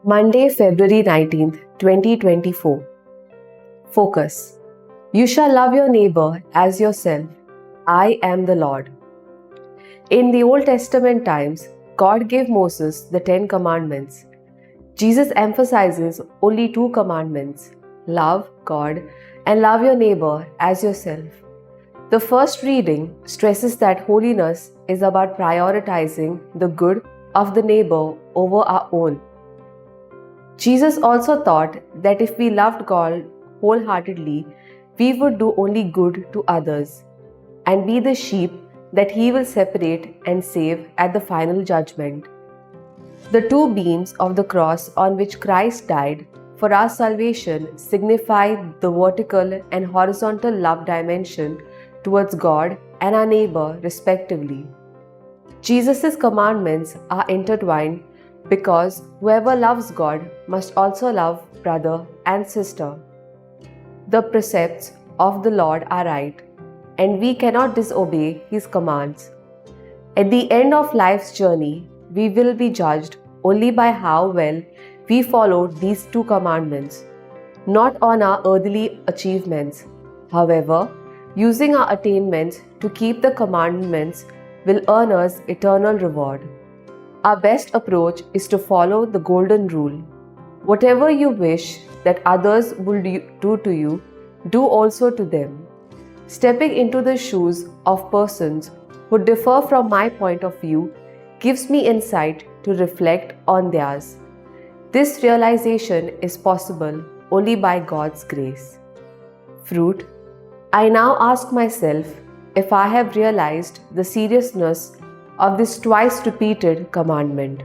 Monday, February 19th, 2024. Focus. You shall love your neighbor as yourself. I am the Lord. In the Old Testament times, God gave Moses the 10 commandments. Jesus emphasizes only 2 commandments: love God and love your neighbor as yourself. The first reading stresses that holiness is about prioritizing the good of the neighbor over our own. Jesus also taught that if we loved God wholeheartedly, we would do only good to others and be the sheep that He will separate and save at the final judgment. The 2 beams of the cross on which Christ died for our salvation signify the vertical and horizontal love dimension towards God and our neighbor, respectively. Jesus' commandments are intertwined because whoever loves God must also love brother and sister. The precepts of the Lord are right, and we cannot disobey His commands. At the end of life's journey, we will be judged only by how well we followed these 2 commandments, not on our earthly achievements. However, using our attainments to keep the commandments will earn us eternal reward. Our best approach is to follow the golden rule. Whatever you wish that others will do to you, do also to them. Stepping into the shoes of persons who differ from my point of view gives me insight to reflect on theirs. This realization is possible only by God's grace. Fruit. I now ask myself if I have realized the seriousness of this twice repeated commandment.